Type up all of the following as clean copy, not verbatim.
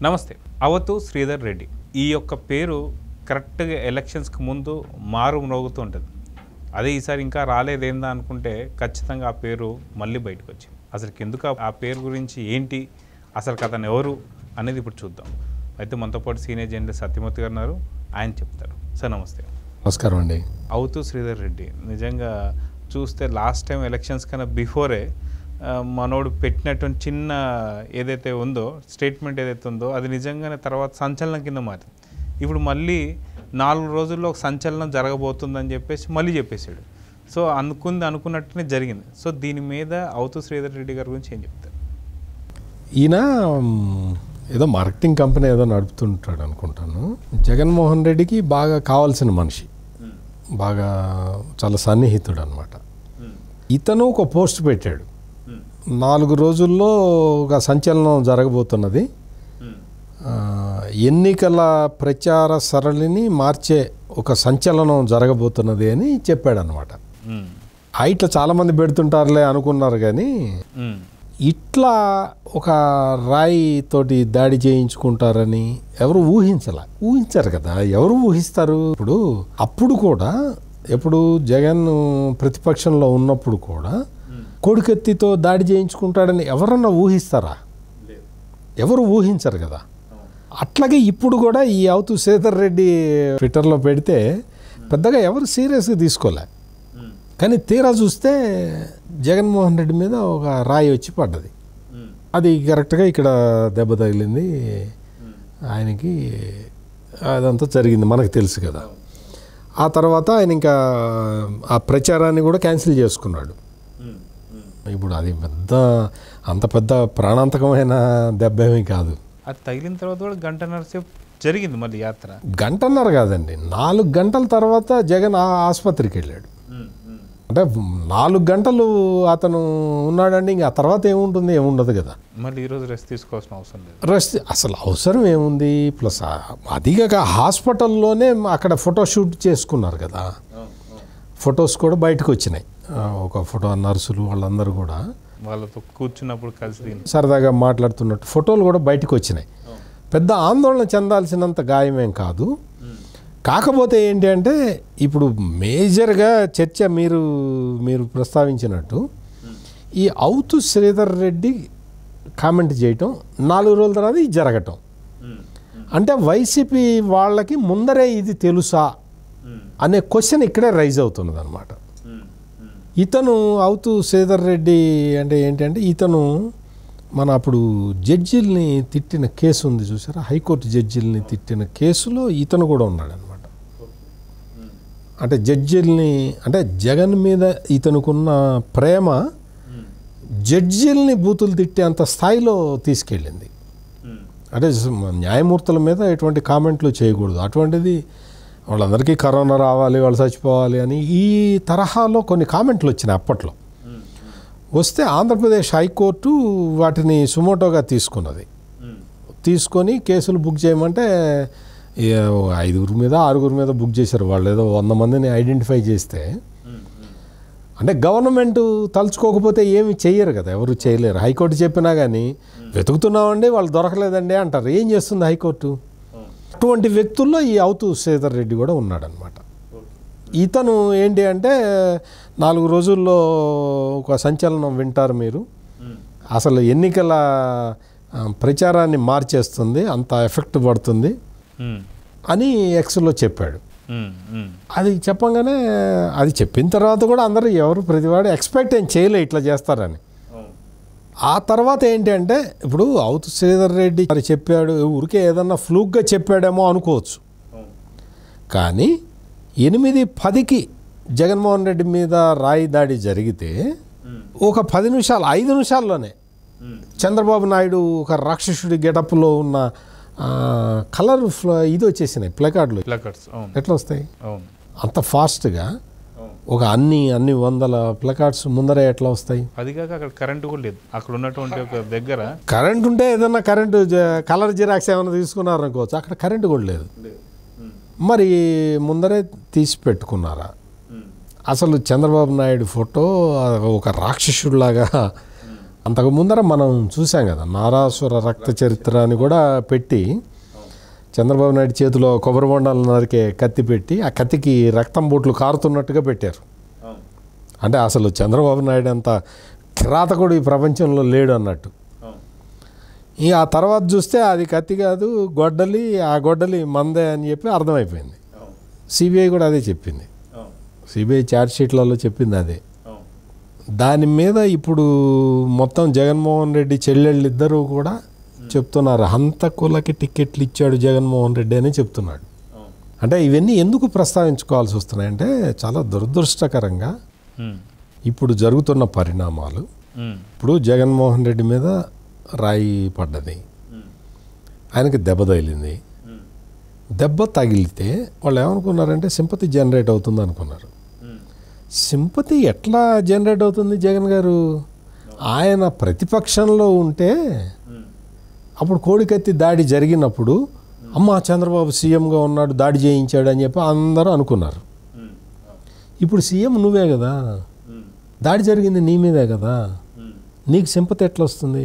నమస్తే. అవతు శ్రీధర్ రెడ్డి ఈ యొక్క పేరు కరెక్ట్గా ఎలక్షన్స్కి ముందు మారు మ్రోగుతూ ఉంటుంది. అదే ఈసారి ఇంకా రాలేదేందా అనుకుంటే ఖచ్చితంగా ఆ పేరు మళ్ళీ బయటకు వచ్చింది. అసలు ఎందుకు ఆ పేరు గురించి ఏంటి, అసలు అతను ఎవరు అనేది ఇప్పుడు చూద్దాం. అయితే మనతో పాటు సీనియర్ జర్నలిస్ట్ సత్యమూర్తి గారు ఉన్నారు, ఆయన చెప్తారు. సార్ నమస్తే. నమస్కారం అండి. అవతు శ్రీధర్ రెడ్డి నిజంగా చూస్తే లాస్ట్ టైం ఎలక్షన్స్ కన్నా బిఫోరే మనోడు పెట్టినటువంటి చిన్న ఏదైతే ఉందో స్టేట్మెంట్ ఏదైతే ఉందో అది నిజంగానే తర్వాత సంచలనం కింద మారింది. ఇప్పుడు మళ్ళీ 4 రోజుల్లో ఒక సంచలనం జరగబోతుందని చెప్పేసి మళ్ళీ చెప్పేశాడు. సో అనుకున్నట్టునే జరిగింది. సో దీని మీద అవతు శ్రీధర్ రెడ్డి గారి గురించి ఏం చెప్తారు? ఈయన ఏదో మార్కెటింగ్ కంపెనీ ఏదో నడుపుతుంటాడు అనుకుంటాను. జగన్మోహన్ రెడ్డికి బాగా కావాల్సిన మనిషి, బాగా చాలా సన్నిహితుడు అనమాట. ఇతను ఒక పోస్ట్ పెట్టాడు, 4 రోజుల్లో ఒక సంచలనం జరగబోతున్నది, ఎన్నికల ప్రచార సరళిని మార్చే ఒక సంచలనం జరగబోతున్నది అని చెప్పాడు అనమాట. ఇట్లా చాలామంది పెడుతుంటారులే అనుకున్నారు, కానీ ఇట్లా ఒక రాయి తోటి దాడి చేయించుకుంటారని ఎవరు ఊహించారు కదా. ఎవరు ఊహిస్తారు? అప్పుడు కూడా ఎప్పుడు జగన్ ప్రతిపక్షంలో ఉన్నప్పుడు కూడా కొడుకెత్తితో దాడి చేయించుకుంటాడని ఎవరన్నా ఊహిస్తారా? ఎవరు ఊహించరు కదా. అట్లాగే ఇప్పుడు కూడా ఈ అవతు శ్రీధర్ రెడ్డి ట్విట్టర్లో పెడితే పెద్దగా ఎవరు సీరియస్గా తీసుకోలే. కానీ తీరా చూస్తే జగన్మోహన్ రెడ్డి మీద ఒక రాయి వచ్చి పడ్డది. అది కరెక్ట్గా ఇక్కడ దెబ్బ తగిలింది ఆయనకి. అదంతా జరిగింది మనకు తెలుసు కదా. ఆ తర్వాత ఆయన ఇంకా ఆ ప్రచారాన్ని కూడా క్యాన్సిల్ చేసుకున్నాడు. ఇప్పుడు అది అంత పెద్ద ప్రాణాంతకమైన దెబ్బ ఏమీ కాదు. అది తగిలిన తర్వాత కూడా 1.5 గంటల సేపు జరిగింది మళ్ళీ యాత్ర. 1.5 గంటలు కాదండి, 4 గంటల తర్వాత జగన్ ఆసుపత్రికి వెళ్ళాడు. అంటే 4 గంటలు అతను ఉన్నాడండి. ఇంకా ఆ తర్వాత ఏముండదు కదా. మళ్ళీ ఈరోజు రెస్ట్ తీసుకోవాల్సిన అవసరం లేదు. రెస్ట్ అసలు అవసరం ఏముంది? ప్లస్ అదిగా హాస్పిటల్లోనే అక్కడ ఫోటోషూట్ చేసుకున్నారు కదా. ఫొటోస్ కూడా బయటకు వచ్చినాయి. ఒక ఫోటో నర్సులు వాళ్ళందరూ కూడా వాళ్ళతో కూర్చున్నప్పుడు కలిసి సరదాగా మాట్లాడుతున్నట్టు ఫోటోలు కూడా బయటకు వచ్చినాయి. పెద్ద ఆందోళన చెందాల్సినంత గాయమేం కాదు. కాకపోతే ఏంటి అంటే ఇప్పుడు మేజర్గా చర్చ మీరు ప్రస్తావించినట్టు ఈ అవతు శ్రీధర్ రెడ్డి కామెంట్ చేయటం, 4 రోజుల తర్వాత ఇది జరగటం అంటే వైసీపీ వాళ్ళకి ముందరే ఇది తెలుసా అనే క్వశ్చన్ ఇక్కడే రైజ్ అవుతున్నది అనమాట. ఇతను అవతు శ్రీధర్ రెడ్డి అంటే ఏంటంటే ఇతను మన అప్పుడు జడ్జిల్ని తిట్టిన కేసు ఉంది చూసారా, హైకోర్టు జడ్జిల్ని తిట్టిన కేసులో ఇతను కూడా ఉన్నాడు అనమాట. అంటే జడ్జిల్ని అంటే జగన్ మీద ఇతనుకున్న ప్రేమ జడ్జిల్ని బూతులు తిట్టే అంత స్థాయిలో తీసుకెళ్ళింది. అంటే న్యాయమూర్తుల మీద ఎటువంటి కామెంట్లు చేయకూడదు. అటువంటిది వాళ్ళందరికీ కరోనా రావాలి, వాళ్ళు చచ్చిపోవాలి అని ఈ తరహాలో కొన్ని కామెంట్లు వచ్చినాయి అప్పట్లో. వస్తే ఆంధ్రప్రదేశ్ హైకోర్టు వాటిని సుమోటోగా తీసుకొని కేసులు బుక్ చేయమంటే 5 మీద 6 మీద బుక్ చేశారు. వాళ్ళు ఏదో 100 మందిని ఐడెంటిఫై చేస్తే, అంటే గవర్నమెంట్ తలుచుకోకపోతే ఏమి చెయ్యరు కదా, ఎవరు చేయలేరు. హైకోర్టు చెప్పినా కానీ వెతుకుతున్నామండి వాళ్ళు దొరకలేదండి అంటారు. ఏం చేస్తుంది హైకోర్టు? అటువంటి వ్యక్తుల్లో ఈ అవతు శ్రీధర్ రెడ్డి కూడా ఉన్నాడనమాట. ఇతను ఏంటి అంటే 4 రోజుల్లో ఒక సంచలనం వింటారు మీరు, అసలు ఎన్నికల ప్రచారాన్ని మార్చేస్తుంది, అంత ఎఫెక్ట్ పడుతుంది అని ఎక్స్లో చెప్పాడు. అది చెప్పంగానే అది చెప్పిన తర్వాత కూడా అందరూ ప్రతివాడు ఎక్స్పెక్ట్ ఏం చేయలే ఇట్లా చేస్తారని. ఆ తర్వాత ఏంటి అంటే ఇప్పుడు అవతు శ్రీధర్ రెడ్డి మరి చెప్పాడు, ఊరికే ఏదన్నా ఫ్లూక్గా చెప్పాడేమో అనుకోవచ్చు. కానీ 8:10కి జగన్మోహన్ రెడ్డి మీద రాయి దాడి జరిగితే ఒక 10 నిమిషాలు 5 నిమిషాల్లోనే చంద్రబాబు నాయుడు ఒక రాక్షసుడి గెటప్లో ఉన్న కలర్ ఇది వచ్చేసినాయి ప్లకార్డులు. ఎట్లా వస్తాయి అంత ఫాస్ట్గా? ఒక అన్ని వందల ప్లకార్డ్స్ ముందరే ఎట్లా వస్తాయి? అదిగాక అక్కడ కరెంటు కూడా లేదు. అక్కడ ఉన్నటువంటి ఒక దగ్గర కరెంట్ ఉంటే ఏదన్నా కరెంటు కలర్ జిరాక్స్ ఏమైనా తీసుకున్నారు అనుకోవచ్చు, అక్కడ కరెంటు కూడా లేదు. మరి ముందరే తీసి పెట్టుకున్నారా? అసలు చంద్రబాబు నాయుడు ఫోటో ఒక రాక్షసుడిలాగా అంతకు ముందర మనం చూసాం కదా, నారాసుర రక్త చరిత్ర అని కూడా పెట్టి చంద్రబాబు నాయుడు చేతిలో కొబ్బరి బొండాలు నరికే కత్తి పెట్టి ఆ కత్తికి రక్తం బొట్లు కారుతున్నట్టుగా పెట్టారు. అంటే అసలు చంద్రబాబు నాయుడు అంత కిరాతకుడు ఈ ప్రపంచంలో లేడు అన్నట్టు. ఇక ఆ తర్వాత చూస్తే అది కత్తి కాదు, గొడ్డలి, ఆ గొడ్డలి మందే అని చెప్పి అర్థమైపోయింది. సిబిఐ కూడా అదే చెప్పింది, సిబిఐ ఛార్జ్షీట్లలో చెప్పింది అదే. దాని మీద ఇప్పుడు మొత్తం జగన్మోహన్ రెడ్డి చెల్లెళ్ళు ఇద్దరూ కూడా చెప్తున్నారు, హంతకులకి టికెట్లు ఇచ్చాడు జగన్మోహన్ రెడ్డి అని చెప్తున్నాడు. అంటే ఇవన్నీ ఎందుకు ప్రస్తావించుకోవాల్సి వస్తున్నాయంటే చాలా దురదృష్టకరంగా ఇప్పుడు జరుగుతున్న పరిణామాలు. ఇప్పుడు జగన్మోహన్ రెడ్డి మీద రాయి పడ్డది, ఆయనకి దెబ్బ తగిలింది. దెబ్బ తగిలితే వాళ్ళు ఏమనుకున్నారంటే సింపతి జనరేట్ అవుతుంది అనుకున్నారు. సింపతి ఎట్లా జనరేట్ అవుతుంది? జగన్ గారు ఆయన ప్రతిపక్షంలో ఉంటే అప్పుడు కోడికత్తి దాడి జరిగినప్పుడు అమ్మ చంద్రబాబు సీఎంగా ఉన్నాడు, దాడి చేయించాడు అని చెప్పి అందరూ అనుకున్నారు. ఇప్పుడు సీఎం నువ్వే కదా, దాడి జరిగింది నీ మీదే కదా, నీకు సింపతి ఎట్లా వస్తుంది?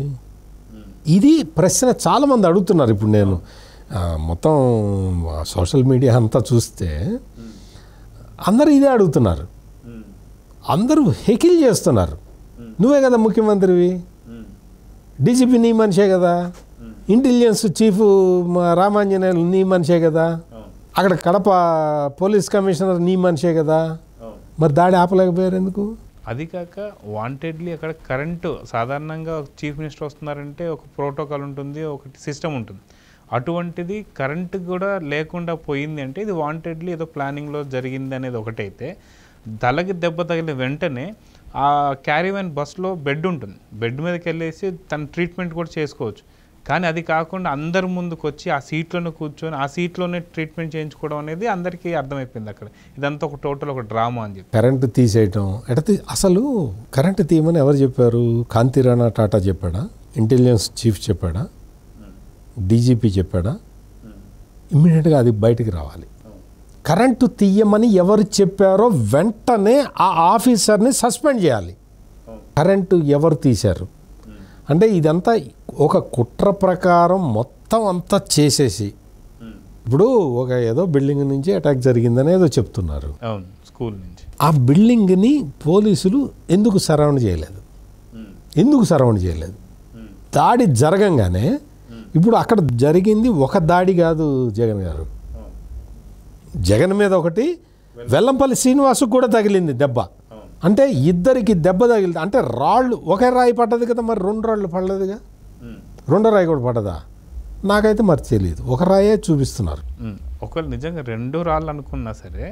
ఇది ప్రశ్న చాలామంది అడుగుతున్నారు. ఇప్పుడు నేను మొత్తం సోషల్ మీడియా అంతా చూస్తే అందరూ ఇదే అడుగుతున్నారు, అందరూ హెకిల్ చేస్తున్నారు. నువ్వే కదా ముఖ్యమంత్రివి, డీజీపీ నీ మనిషే కదా, ఇంటెలిజెన్స్ చీఫ్ రామాంజనేయులు నీ మనిషే కదా, అక్కడ కడప పోలీస్ కమిషనర్ నీ మనిషే కదా, మరి దాడి ఆపలేకపోయారు ఎందుకు? అది కాక వాంటెడ్లీ అక్కడ కరెంటు సాధారణంగా చీఫ్ మినిస్టర్ వస్తున్నారంటే ఒక ప్రోటోకాల్ ఉంటుంది, ఒకటి సిస్టమ్ ఉంటుంది. అటువంటిది కరెంటు కూడా లేకుండా పోయింది అంటే ఇది వాంటెడ్లీ ఏదో ప్లానింగ్లో జరిగింది అనేది ఒకటైతే, తలకి దెబ్బ తగిలిన వెంటనే ఆ క్యారీవ్యాన్ బస్లో బెడ్ ఉంటుంది, బెడ్ మీదకి వెళ్ళేసి తన ట్రీట్మెంట్ కూడా చేసుకోవచ్చు. కానీ అది కాకుండా అందరి ముందుకు వచ్చి ఆ సీట్లోనే కూర్చొని ఆ సీట్లోనే ట్రీట్మెంట్ చేయించుకోవడం అనేది అందరికీ అర్థమైపోయింది. అక్కడ ఇదంతా ఒక టోటల్ ఒక డ్రామా అని చెప్పి కరెంటు తీసేయటం అసలు కరెంటు తీయమని ఎవరు చెప్పారు? కాంతిరాణా టాటా చెప్పాడా? ఇంటెలిజెన్స్ చీఫ్ చెప్పాడా? డీజీపీ చెప్పాడా? ఇమ్మీడియట్గా అది బయటికి రావాలి. కరెంటు తీయమని ఎవరు చెప్పారో వెంటనే ఆ ఆఫీసర్ని సస్పెండ్ చేయాలి. కరెంటు ఎవరు తీశారు అంటే ఇదంతా ఒక కుట్ర ప్రకారం మొత్తం అంతా చేసేసి ఇప్పుడు ఒక ఏదో బిల్డింగ్ నుంచి అటాక్ జరిగిందని ఏదో చెప్తున్నారు. స్కూల్ నుంచి ఆ బిల్డింగ్ని పోలీసులు ఎందుకు సరౌండ్ చేయలేదు? దాడి జరగంగానే ఇప్పుడు అక్కడ జరిగింది ఒక దాడి కాదు జగన్ గారు, జగన్ మీద ఒకటి, వెల్లంపల్లి శ్రీనివాసుకు కూడా తగిలింది దెబ్బ. అంటే ఇద్దరికి దెబ్బ తగిలింది అంటే రాళ్ళు ఒకే రాయి పడ్డది కదా, మరి రెండు రాళ్ళు పడలేదుగా, రెండో రాయి కూడా పడ్డదా? నాకైతే మరి తెలియదు, ఒక రాయే చూపిస్తున్నారు. ఒకవేళ నిజంగా రెండు రాళ్ళు అనుకున్నా సరే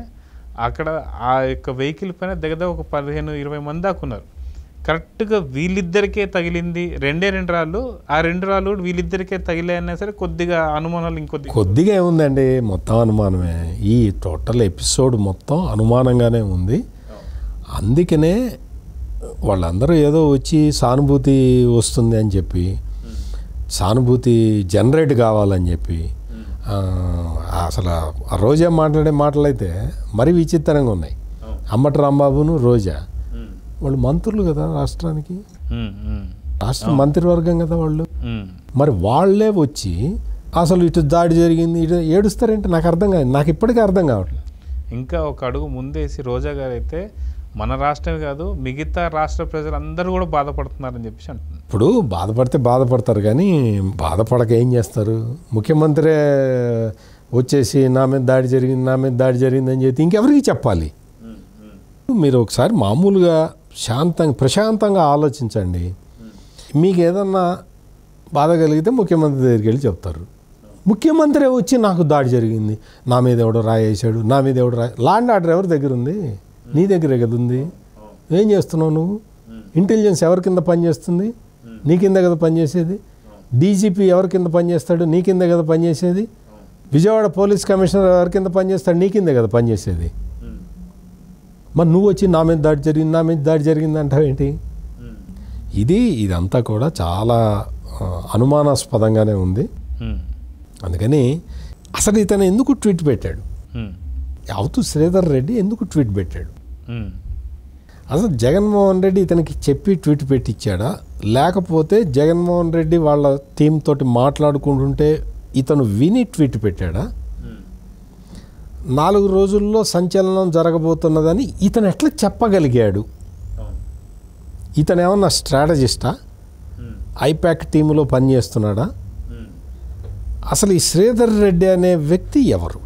అక్కడ ఆ యొక్క వెహికల్ పైన దగ్గర ఒక 15-20 మంది దాకున్నారు. కరెక్ట్గా వీళ్ళిద్దరికే తగిలింది రెండే రాళ్ళు, ఆ రెండు రాళ్ళు వీళ్ళిద్దరికే తగిలాయన్నా సరే కొద్దిగా అనుమానాలు కొద్దిగా ఏముందండి, మొత్తం అనుమానమే. ఈ టోటల్ ఎపిసోడ్ మొత్తం అనుమానంగానే ఉంది. అందుకనే వాళ్ళందరూ ఏదో వచ్చి సానుభూతి వస్తుంది అని చెప్పి, సానుభూతి జనరేట్ కావాలని చెప్పి, అసలు ఆ రోజా మాట్లాడే మాటలైతే మరీ విచిత్రంగా ఉన్నాయి. అంబటి రాంబాబును రోజా వాళ్ళు మంత్రులు కదా రాష్ట్రానికి, రాష్ట్ర మంత్రివర్గం కదా వాళ్ళు, మరి వాళ్ళే వచ్చి అసలు ఇటు దాడి జరిగింది ఇటు ఏడుస్తారంటే నాకు అర్థం కాదు, నాకు ఇప్పటికీ అర్థం కావట్లేదు. ఇంకా ఒక అడుగు ముందేసి రోజా గారు అయితే మన రాష్ట్రమే కాదు మిగతా రాష్ట్ర ప్రజలందరూ కూడా బాధపడుతున్నారని చెప్పేసి అంటున్నారు. ఇప్పుడు బాధపడితే బాధపడతారు కానీ బాధపడక ఏం చేస్తారు? ముఖ్యమంత్రి వచ్చేసి నా మీద దాడి జరిగింది అని చెప్పి ఇంకెవరికి చెప్పాలి? మీరు ఒకసారి మామూలుగా ప్రశాంతంగా ఆలోచించండి. మీకు ఏదన్నా బాధ కలిగితే ముఖ్యమంత్రి దగ్గరికి వెళ్ళి చెప్తారు. ముఖ్యమంత్రి వచ్చి నాకు దాడి జరిగింది, నా మీద ఎవడో రాయేసాడు, నా మీద ఎవడో లా అండ్ ఆర్డర్ ఎవరి దగ్గర ఉంది? నీ దగ్గరే కదా ఉంది. ఏం చేస్తున్నావు నువ్వు? ఇంటెలిజెన్స్ ఎవరి కింద పనిచేస్తుంది? నీ కింద కదా పనిచేసేది. డీజీపీ ఎవరి కింద పనిచేస్తాడు? నీ కింద కదా పనిచేసేది. విజయవాడ పోలీస్ కమిషనర్ ఎవరి కింద పనిచేస్తాడు? నీ కింద కదా పనిచేసేది. మరి నువ్వు వచ్చి నా మీద దాడి జరిగింది అంటావు ఏంటి? ఇదంతా కూడా చాలా అనుమానాస్పదంగానే ఉంది. అందుకని అసలు ఇతను ఎందుకు ట్వీట్ పెట్టాడు? యావతు శ్రీధర్ రెడ్డి ఎందుకు ట్వీట్ పెట్టాడు? అసలు జగన్మోహన్ రెడ్డి ఇతనికి చెప్పి ట్వీట్ పెట్టించాడా? లేకపోతే జగన్మోహన్ రెడ్డి వాళ్ళ టీం తోటి మాట్లాడుకుంటుంటే ఇతను విని ట్వీట్ పెట్టాడా? 4 రోజుల్లో సంచలనం జరగబోతున్నదని ఇతను ఎట్లా చెప్పగలిగాడు? ఇతను ఏమన్నా స్ట్రాటజిస్టా? ఐపాక్ టీంలో పనిచేస్తున్నాడా? అసలు ఈ శ్రీధర్ రెడ్డి అనే వ్యక్తి ఎవరు?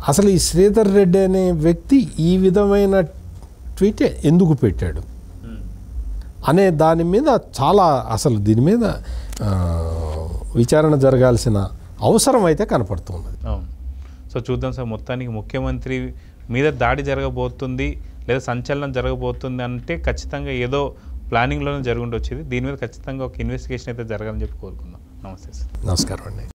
అసలు ఈ శ్రీధర్ రెడ్డి అనే వ్యక్తి ఈ విధమైన ట్వీట్ ఎందుకు పెట్టాడు అనే దాని మీద చాలా అసలు దీని మీద విచారణ జరగాల్సిన అవసరం అయితే కనపడుతుంది. అవును. సో చూద్దాం సార్, మొత్తానికి ముఖ్యమంత్రి మీద దాడి జరగబోతుంది లేదా సంచలనం జరగబోతుంది అంటే ఖచ్చితంగా ఏదో ప్లానింగ్లోనే జరుగుండొచ్చేది. దీని మీద ఖచ్చితంగా ఒక ఇన్వెస్టిగేషన్ అయితే జరగాలని చెప్పి కోరుకుందాం. నమస్తే సార్. నమస్కారం అండి.